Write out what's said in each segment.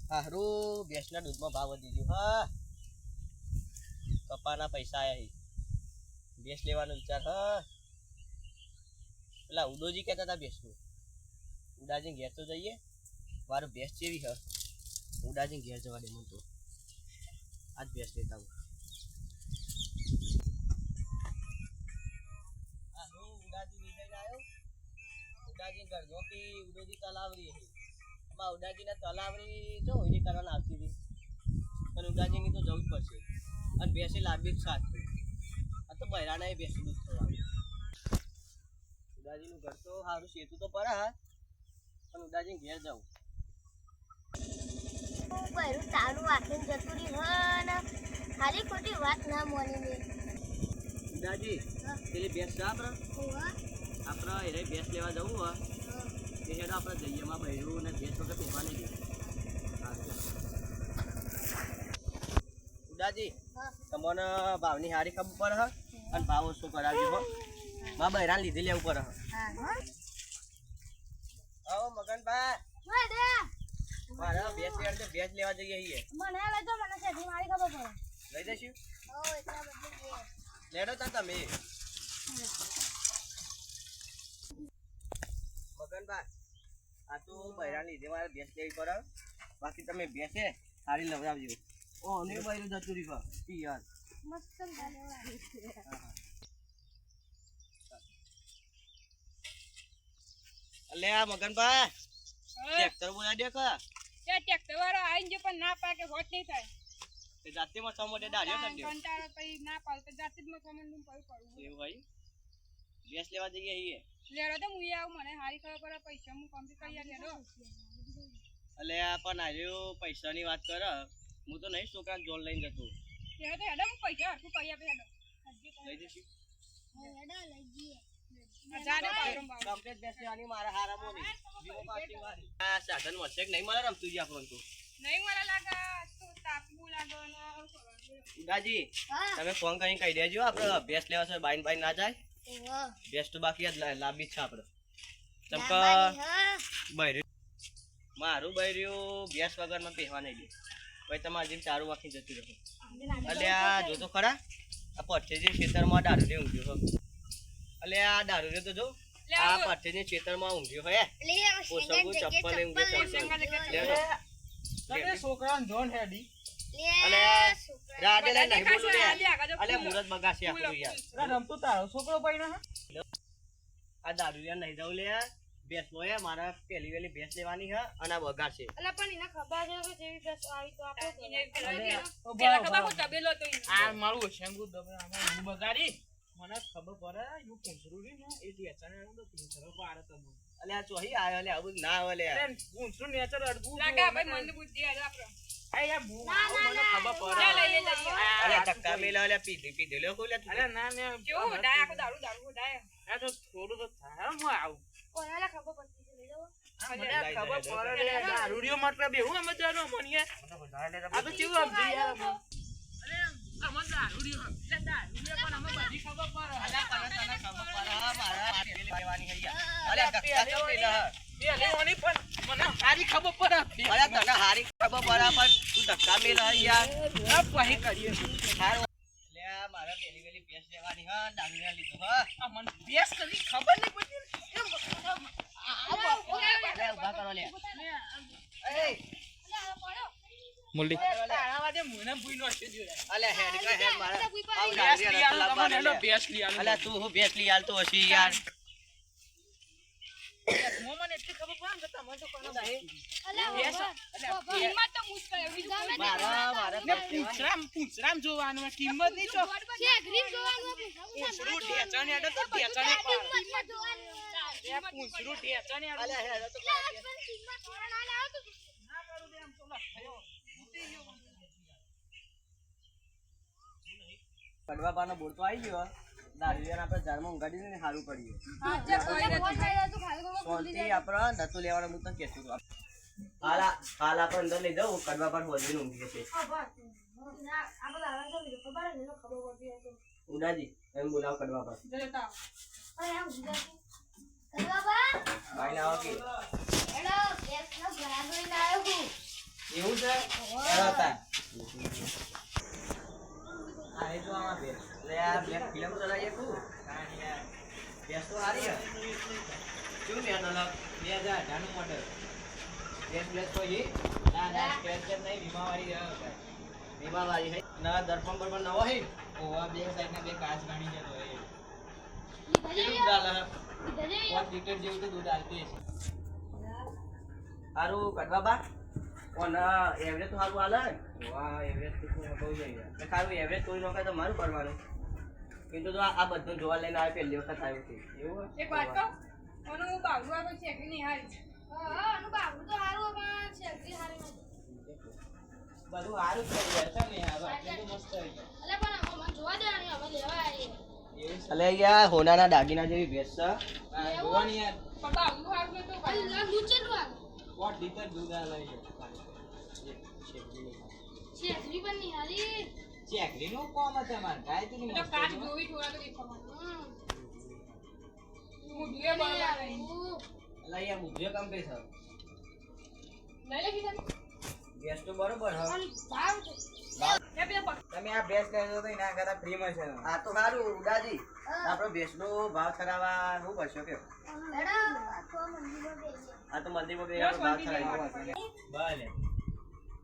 હારું ભેંસના દૂધમાં ભાવ વધી ગયો હા કપાના પૈસા આયા ભેંસ લેવાનો વિચાર હા પેલા ઉદોજી કહેતા હતા ભેંસનું ઉડાજી ઘેર તો જઈએ મારું ભેંસ જેવી હ ઉડાજી ઘેર જવા દે મને તો આજ ભેંસ લેતા હું હારું ઉડાજી લીધઈને આવ્યો ઉડાજી ઘર જોકી ઉદોજી તલાવરી એમાં ઉડાજીના તલાવરી જો એની કરવાના આવતી હતી પણ ઉડાજીની તો જવું જ પડશે અને ભેંસે લાંબી જ સાથ આ તો બહેરાના એ ભેંસનું દૂધ થવાનું ઉડાજીનું ઘર તો સારું સેતું તો પડે હા પણ ઉડાજીને ઘેર જાઉં બરું ચાલુ આખીને જતું રહ્યું ને ખાલી ખોટી વાત ના મોની મે ઉડાજી પેલી ભેંસ છે આપણે એને ભેંસ લેવા જવું હોય એ હેડો આપણે જઈએ એમાં બહેરું ને ભેંસ વગર પીવા નહીં દે ઉડાજી તમને ભાવની હારી ખબર પડે હ અને ભાવ ઓછો કરાવ્યો હો માં બહેરાન લીધી લેવું પડે આવો મગનભાઈ મારે ભેંસ લેવા જઈએ છીએ મને લઈ દો મને સેઠી મારી ખબર પડે લઈ જઈશું ઓ એટલા બધું લેડો તા તમે મગનભાઈ આ તો બહેરાન લીધે મારે ભેંસ લેવી પડે બાકી તમે ભેંસે સારી લવડાવજો ઓ ને બહેરું જતું રહ્યું યાર મસ્ત અલે આ મગનભાઈ ટ્રેક્ટર બોલાવી દે કા તે ટ્રેક્ટર વાળો આઈને જો પણ ના પાકે હોત નહીં થાય તે જાતે માં સમોટે દાડિયો કરી દે કંટાળો પછી ના પાલ તો જાતે જ માં સમંદું પડું એવું ભાઈ ભેંસ લેવા જઈએ છીએ લેરો તો મુઈ આવું મને હારી ખબર પડે પૈસા હું કમ્પ્લીટ કરી લેરો અલે આ પણ આર્યો પૈસાની વાત કર હું તો નહીં છોકરા જોલ લઈને જતો લેરો તો હેડો હું પૈસા હરખું કરી આપે હેડો લઈ જઈશું હેડા લઈ જઈએ હજારે પાડો કમ્પ્લીટ ભેંસ લેવાની મારા હારામો નહીં જીવો પાછી વારી આ સાધન મળશે કે નહીં મળે રમતું જી આપણો તો નહીં મને લાગે તો તાપવું લાગે ને ઉડાજી તમે ફોન કરીને કહી દેજો આપણે ભેંસ લેવા છે બાઈન બાઈન ના જાય ભેંસ તો બાકી લાંબી જ છે આપણે ચમકા બૈર્યું મારું બૈર્યું ભેંસ વગરમાં પહેવા નહીં દે ભાઈ તમારે જેમ ચારું વાંખી જતું રહે એટલે આ જો તો ખરા આ પઠ્ઠેજી ખેતરમાં દારૂ ઊંઘ્યો હો એટલે આ દારૂ તો જો આ પઠ્ઠેજી ખેતરમાં ઊંઘ્યો હોય પોસગું ચપ્પલ ઊંઘ્યો છોકરા જોન હેડી અલે રાડે લે નહીં બોલું લે અલે મુરત બગાશે આપણું યાર રમતો તારો છોકરો પૈણા આ દારૂ નહીં દઉં લે ભેંસ લોએ મારા પેલી વેલી ભેંસ લેવાની હે અને આ બગાશે અલા પણ એને ખબર છે કે જેવી ભેંસ આવી તો આપણે પેલા ખબર હું તબેલો તો આ મારું શેંગુ દબે આમાં બગાડી મને ખબર પડે હું પૂંછરું રી ને એ નેચર ને તો પૂંછરો પાડે તમો અલે આ ચોહી આયો લે આવું ના આવે લે પૂંછરું નેચર અડગું લાગે ભાઈ મને બુદ્ધિ આલે આપણે આ યાર મને ખબર પડે લઈ લઈએ અલે ટક્કા મેલા લે પીધી લે કોલે અરે ના ને કેવો ડાય આખો દારૂ ડાય આ તો થોડું તો થાય હું આવું કોનાલે ખબર પડતી છે લઈ જાવ મને ખબર પડે લે દારૂડિયો મતલબ એવું અમે જાણો મનીએ આ તો કેવું સમજી યાર અરે અમન દારૂડિયો એટલે દારૂડિયો પણ અમે બધી ખબર પડે અલે તને ખબર પડે મારા પેલી લેવાની હે યાર અલે ટક્કા તો મેલા એ લેવાની પણ મને સારી ખબર પડે અલે તને હારી ખબર પડે પણ તું ટક્કા મેલા યાર આ પહી કરીએ હારું લે મારા પેલી વેલી ભેંસ લેવાની હા દારૂ લીધો હા આ મને બેસ કરી ખબર નહીં પડી લે ઉભા કરો લે એ મુલ્લી તારા વાજે મુને ભૂઈ નો છે જો અલે હેડ કા હેડ મારા આવ બેસ દારૂ લઈ આલો તમને હેલો બેસ લઈ આલો અલે તું હું ભેંસ લઈ આલતો હશી યાર મોમન એટલી ખબર પડે કે તમે તો કોનો દે બેસ કિંમત તો મુશ્કેલ એવી મારા ને પૂંછરામ જોવાનું કિંમત નહીં તો છે ગ્રીન જોવાનું પૂંછરું ઢેચણ હેડે તો ઢેચણે પાડ એ પૂંછરું ઢેચણ હેડે અલે હેડ તો કિંમત ના લાવ તો ના કરું દે આમ તો લખાયો મૂતી ગયો કડવા પાનો બોલતો આવી ગયો દારૂડિયાને આપણે ઝાડમાં ઊંઘાડીને ને સારું પડ્યું શાંતિ આપણે નતું લેવાનું હું તને કહેતું હતું હાલ આપણે અંદર લઈ જાઉં કડવા પાન વધીને ઊંઘીએ છે ઉડાજી એમ બોલાવ કડવા પાન ભાઈ ના આવો કે હેલો બેસ નો ઘરા જોઈને આવ્યો હું એવું છે એનો હતા. આ એ જો આમાં ભેંસ એટલે આ બ્લેક ફિલ્મ ચલાવીએ કુ ભેંસ તો સારી હે શું મેં અલગ 2018 નું મોડેલ. ભેંસ બ્લેક કોઈ ના ના સ્ક્રેચ જ નહીં, વીમાવાળી છે. વીમા વાળી હે ના દર્પણ બર્પણ નવો હે ઓવા બે સાઈડના બે કાચ ગાણી છે તો એ કેટલું ડાલે હે પોત લીટર જેવું તો દૂધ આલતી હશે. સારું કડવા બા કોણ એવરેજ તો સારું હાલે હે ઓવા એવરેજ તો બહુ જાય. એટલે ખારું એવરેજ કોઈ નોખે તો મારું કરવાનું কিন্তু તો આ બધું જોવા લઈને આવે પહેલી વખત આવ્યું છે એવું એક વાત કહું ઓનું બાવડું આ કોઈ ચેકરી નહીં હારી હા ઓનું બાવડું તો હારું પણ ચેકરી હારી નથી બધું સારું જ થઈ જાય છે ને આ બાકી તો મસ્ત થઈ જાય. અલે પણ અમે જોવા દેવાની અમે લેવા આવીએ એવું છે. અલે યાર હોનાના દાગીના જેવી ભેંસ છે આ જોવાની યાર પણ બાવડું હારું નહીં તો કાંઈ. અલે લૂચે ડુઆ પોત લીટર દૂધ આલે છે. છેતરી પણ નહીં હારી ચેકરી નું કોમ હતા માર ગાય તો ની તો મસ્ત કાચ છે. જોવી થોડા તો દેખાવાનું હમ હું જોઈએ બરાબર નહીં અલે યાર મુદ્રે કામ કઈ છે લઈ લે કીધા ભેંસ તો બરોબર હ પણ ભાવ છે એ બે પક તમે આ બેસ્ટ લેજો તો એના કરતા ફ્રી માં છે. આ તો સારું ઉડાજી આપણો ભેંસનો ભાવ ઠરાવા શું કરશો કે એડા આ તો મંદિરમાં બેસીએ આ તો મંદિરમાં બે ભાવ ઠરાવી ભલે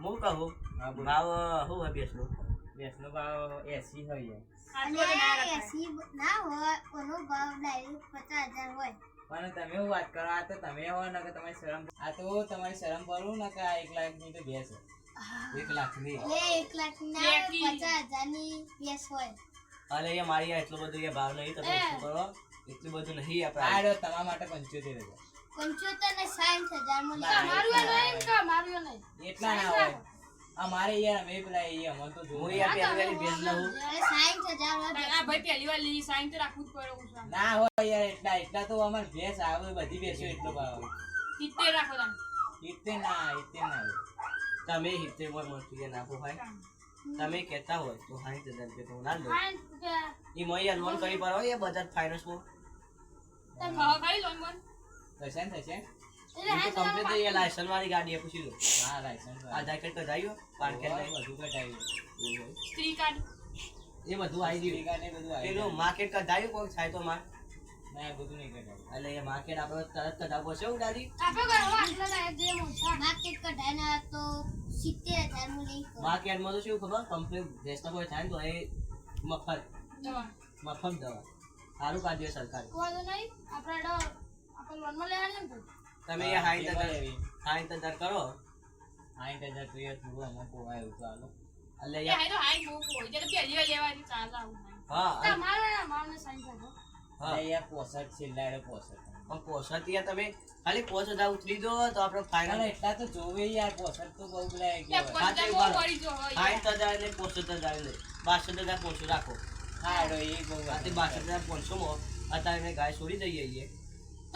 હું કહું હા બોલ. ભાવ શું હોય ભેંસનો બેસ્ટ નો ભાવ 80 હોય છે. અને એસી ના હોય કોનો ભાવ ડાયરેક્ટ 50,000 હોય પણ તમે હું વાત કરો, આ તો તમે હો ને કે તમારી શરમ, આ તો તમારી શરમ ભરવું ને કે આ 1 લાખ ની તો ભેંસ છે. 1 લાખ ની એ 1 લાખ ના 50,000 ની ભેંસ હોય અલે એ મારી આ એટલો બધો એ ભાવ નહીં તમે શું કરો એટલું બધું નહીં આ આપણે રહ્યો તમારા માટે 75,000. 75 ને 60,000 માં ના, મારું એ નહીં કે મારું એ નહીં એટલા ના હોય અમારે યાર અમે પેલા એ અમને તો હું જોવું યાર પહેલી ભેંસ લઉં અરે 60,000 હોય આ ભાઈ પહેલી વાર લીધી સાઈન તો રાખવું જ પડે ઓછા ના હોય યાર. એટલા તો અમારે ભેંસ આવે બધી ભેંસો એટલો ભાવ આવે. 70 રાખો તમે ઇત્તે ના આવે. તમે 70 પર મસ્તી નાખો ભાઈ તમે કહેતા હોય તો 60,000 રૂપિયા તો હું ના લઉં 60 ઈ મોય યાર લોન કરી પાડો એ બજાજ ફાઇનાન્સ માં ખાવા ખાઈ લોન બોન થશે ને થશે. ઈ તો કમ્પ્લીટ એ લાયસન્સ વાળી ગાડી એ પૂછી લો હા લાયસન્સ આધાર કાર્ડ કઢાયો પાન કાર્ડ નહીં બધું કઢાવ્યું. સ્ત્રી કાર્ડ એ બધું આવી ગયું ટીકા ને બધું આવી પેલું માર્કેટ કઢાયું કોઈ થાય તો માર ના એ બધું નહીં કઢાવ્યું. એટલે એ માર્કેટ આપણે તરત કઢાવવો છે ઉડાડી આપો કરો આટલા લાયક જે મોટા માર્કેટ કઢાયના તો 70,000 માં લઈ માર્કેટમાં તો શું ખબર કમ્પ્લીટ ભેંસના કોઈ થાય ને તો એ મફત દવા દવા સારું કાઢ્યું સરકાર કોઈ નહીં આપણે લોન માં લેવાનું ને તમે એ 60,000 કરો 60,000 તો યાર થોડું આમાં પોવાય એવું તો હાલો. એટલે એ યાર હાઈ તો હાઈ બહુ હોય એટલે પહેલી વાર લેવાની ચાલ આવું હા તમારે મારને સાઈન કરો હા અને યાર 65 છેલ્લા એટલે 65. પણ પોસત યાર તમે ખાલી 5,000 ઉતરી દો તો આપણે પણ ફાઇનલ એટલા તો જોવે યાર 65 તો બહુ પેલા કે કહેવાય. પોતા બહુ પડી જો હોય 60,000 ને 65,000 ને 62,500 રાખો હા એડો એ બહુ આથી વાત. 62,500 માં અત્યારે અમે ગાય છોડી દઈએ છીએ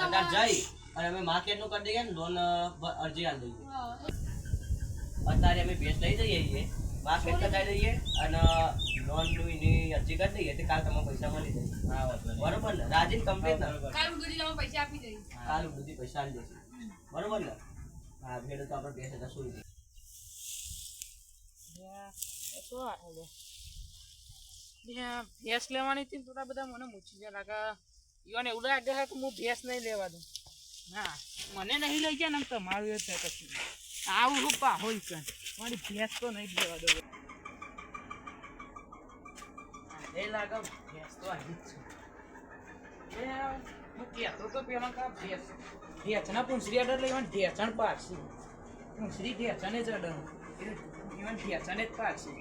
અત્યારે જઈ અને અમે માર્કેટ નું કરી દઈએ ને લોન અરજી આલી દઈએ અત્યારે અમે ભેંસ લઈ જઈએ છીએ માર્કેટ કઢાઈ દઈએ અને લોન નું એની અરજી કરી દઈએ તો કાલ તમને પૈસા મળી જાય હા વાંધો નહીં. બરોબર ને રાજી કમ્પ્લીટ ને બરોબર. કાલ ઉડી તમે પૈસા આપી દઈ કાલ બધી પૈસા આલી દેશે બરોબર ને હા ભેડ તો આપણે 2,000 છોડી દઈએ ભેંસ લેવાની હતી ને થોડા બધા મને મૂછી ગયા લાગે ઈવન એવું લાગે છે કે હું ભેંસ નહીં લેવા દઉં. ના મને નહીં લઈ ગયા ને તમારું એ થાય કશું આવું હું પાહોલ છે મારી ભેંસ તો નહીં જ લેવા દઉં. એ લાગે ભેંસ તો આવી જ છે હું કહેતો તો પેલા કા ભેંસના પૂંછડી અડર લઈ ઢેચણ પાડશે પૂંછડી ઢેચણે જ અડર ઈવન ઢેચણે જ પાડશે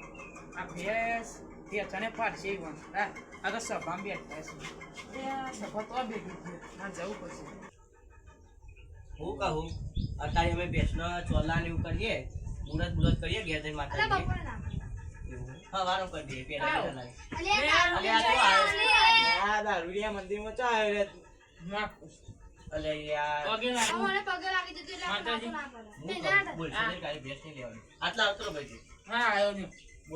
આ ભેંસ ઢેચણે પાડશે ઈવન હા આ તો સભામાં બેઠા છે સભા તો ભેગી છે ના જવું પડશે. હું કહું અત્યારે અમે ભેંસનો ચોલા ને એવું કરીએ મુરત કરીએ ઘેર જઈને માતા હવાનો કરી દઈએ પેલા આ દારૂડિયા મંદિરમાં ચા આવ્યો રે. માફ અલે યાર પગે લાગુ મને પગે લાગી દીધું એટલે આપણે માતાજી. ના પડે હું કહું, બોલ છે કાંઈ ભેંસ નહીં લેવાની આટલા આવતો રહો ભાઈ હા આવ્યો ને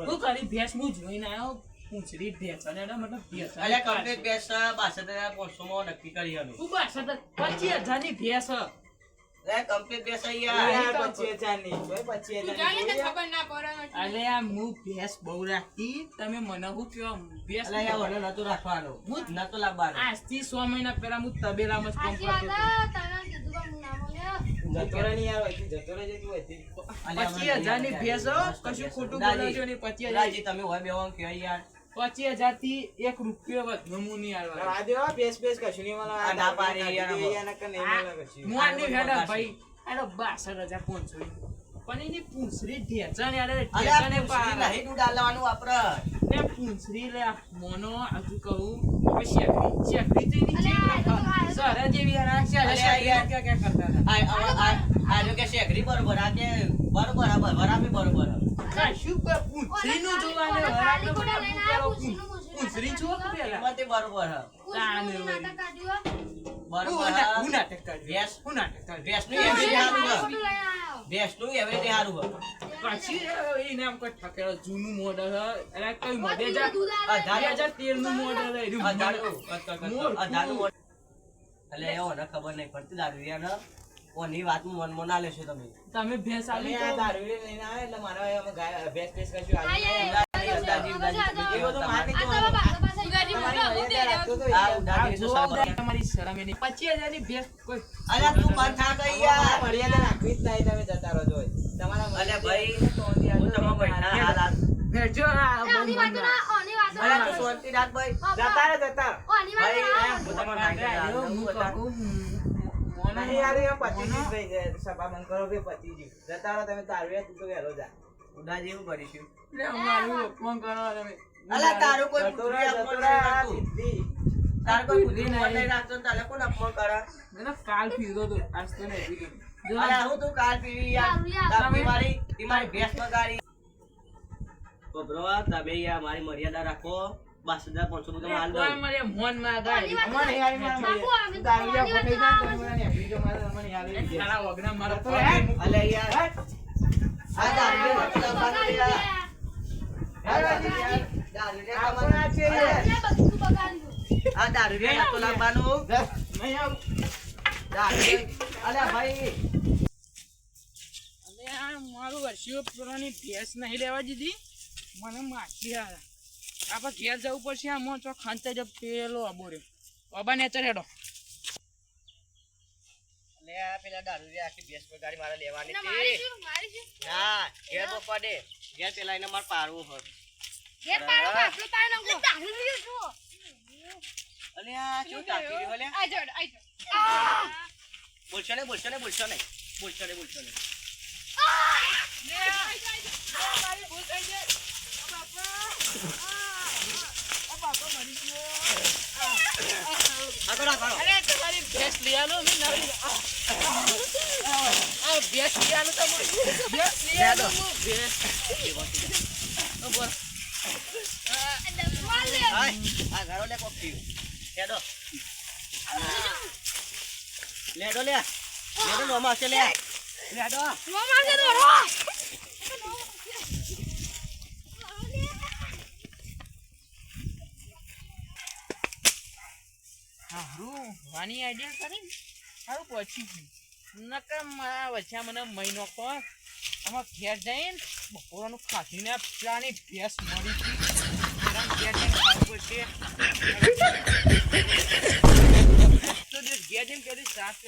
હું કરી ભેંસ હું જોઈને આવ્યો પૂંછડી ભેંસ અને એના મતલબ ભેંસ અલ્યા કમ્પ્લીટ ભેંસ 62,500 માં નક્કી કરી અમે હું 62,25,000 ની ભેંસ હ. એ complete ભેંસ છે એ યાર. યાર 25,000 ની. કોઈ 25,000 તું ની જાણે તને જોઈએ. ખબર ના પડે અલે આ હું ભેંસ બહુ રાખી તમે મને શું કયો ભેંસ અલા યાર ઓને નતું રાખવાનું. નતું લાવવાનું. આજથી 6 મહિના પહેલા હું તબેલામાં જ કામ સાચી કરતો વાત હતો. હે, તને કીધું કે હું ના બોલ્યો. જતો રહે નહીં યાર, અહીંથી જતો રહે છે તું અહીંથી. અલ્યા, 25,000 ની ભેંસ હો, મસ્ત કશું ભેંસ. ખોટું દાદી, બોલાવજો નહીં. 25,000 દાદી, તમે હોય બેવાનું કહો યાર. 25,000 થી 1 રૂપિયો વધુ હું નહીં આલવાનો. આ દેવા બેસ કશું નહીં મળે. આ ના પાડી યાર આમાં. યાર નકર નહીં મળે કશું. હું આની હેડા ભાઈ આનો 62,500 પણ એની પૂંછડી ઢેચણ યાર અલ્યા, ઢેચણે પૂંછડી પાડે. નહીં દૂધ આલવાનું વાપરે. ને પૂંછડી લે મોનો હજુ કહું હવે શેકડી તો એની અલ્યા, જેવી આ તો આ- સરે જેવી યાર આ અલ્યા, શેકડી યાર. ક્યાં કરતા હતા. આ જો કે શેકડી બરોબર, આ કે બરોબર, આ બરાબર બરોબર. કશું પૂંછડીનું જોવાનું ઓલા હરાતો ખાલી ખોટા લઈને આયા, પૂંછડીનું પૂંછડીનું જો પેલા એમાંથી બરોબર હે. પૂછડીનું નાટક કાઢ્યું. બરોબર હે. હું નાટક કાઢ્યું. ભેંસ. હું નાટક કાઢ્યું. ભેંસનું એવરેજ સારું હે. ખોટું લઈને આયો. ભેંસનું એવરેજ સારું હે. પછી એને આમ કોઈ ઠકેલો જૂનું મોડલ અરે કઈ વધુ મોડે જા દૂધ આલે. 2013 નું મોડલ અઢારનું. એટલે એ ઓને ખબર નહીં પડતી દારૂડિયાને. ઓની વાતમાં મનમાં ના લેશો તમે. તમે ભેંસ અમે આલી આ તો દારૂ લઈને આવે એટલે મારા અમે ગાય ભેંસ કશું આ આવી એ- નહીં. ઉડાડી, ઉડાડી, આ તો- ઉડાડી, એ બધું માની આ જવાનું. તો બાપા પાસે ઉગાડી ગયો. મૂકો. તમારી મર્યાદા રાખતો તો આ યાર. ઉડાડી તો જવાબદારી સારું. તમારી શરમ એની 25,000 ની ભેંસ કોઈ અલ્યા, તું બંધ થા ગઈ યાર. મર્યાદા રાખવી જ નહીં, તમે જતા રહો છો. તમારા અલ્યા ભાઈ, મર્યાદા હું તમારા ભાઈના હાલ હાલ. ભેંસો આ એ ઓની વાતો ના, ઓની વાતો અલ્યા, ના. તું શાંતિ રાખ ભાઈ. જતા રહો, જતા રહો. ઓની વાતો ભાઈ, ના. હું તમારા ભાઈને હાલ હું બતા. કહું નહીં યાર, એ પચીસ દિવસ થઈ જાય. સભા બંધ કરો કે 25 દિવસ. જતા રહો તમે દારૂ યાર, તું તો વહેલો જા. ઉડાડી એવું કરીશું. મારું અપમાન કરો તમે અલ્યા, તારું કોઈ જતો રહો, પુત્રી જતો અપમાન રહો, નહીં આ કરતું. સિદ્ધિ. તારું કોઈ પુત્રી નહીં. અપમાન નહીં રાખતો ને તારે કોણ અપમાન કરે? મેં તો કાલ પીધો તો આજ તો નહીં પીધો. જો અલ્યા, હું તું કાલ પીવી યાર. દારૂ તાર પીવારી, ઈ મારી ભેંસ બગાડી. ગભરો, તમે યાર મારી મર્યાદા રાખો. 22,500 તો તમે હાલ દો. કોઈ મને મોન માં ગાડી ઓની વાતો અમારે યાર, મારા બાપુ, મર્યાદા. અમે દારૂ યાર ઓની પકડી વાતો જાય ને તમે મને આપી દો, મારે મને યાર લઈ જાય. તારા વગડા મારો જતો રહે. અલ્યા યાર, આ દારૂડિયો નથી લાવવાનો યાર. આ દારૂડિયા, દારૂડિયા આપણો આ છે યાર. આ બધું બગાડ્યું. આ દારૂડિયા નતો લાવવાનું. નહીં આવું. દારૂડિયા. અલ્યા ભાઈ, અને આ મારું વર્ષીઓ પુરાની ભેંસ નહીં લેવા દીધી મને માછી હારા આપણે ઘેર જવું પડશે આમાં તો ખાંચા જ પેલો આબો રહ્યો બાબા ને ચડેડો અલ્યા પેલા દારૂડિયા આખી ભેંસ બગાડી મારે લેવાની ના, હતી. મારીશું, મારીશું. ના, ઘેર પપ્પા દે. ઘેર પેલા એને મારે પાડવું હોય. ઘેર પાડો, બાપલો પાડો નાખો. દારૂ પીવું છું. અલ્યા, શું તાકી રહ્યું અલ્યા? આ જોડ, આ જોડ. બોલશો નહીં, બોલશો નહીં, બોલશો નહીં. બોલશો નહીં, બોલશો નહીં. મારી ભૂલ થઈ ગઈ. આગળ રાખ, આગળ. અરે તમારી ભેંસ લઈ આલો મેં નવી આ ભેંસ લઈ આલો તમે ભેંસ લઈ આલો હું ભેંસ બોલ હાય, આ ઘરો લે કોક થયું. લેડો. લેડો લે. લેડો લોમા છે લે. લેડો. હારું વાની આઈડિયા કરી હારું પહોંચી ગયું નકર મારા વચ્ચે મને મહિનો કો આમાં ઘેર જઈને બપોરનું ખાધીને પેલાની ભેંસ મળી હતી ઘેર જઈને ખાવું પડશે તો ઘેર જઈને કદી સાફ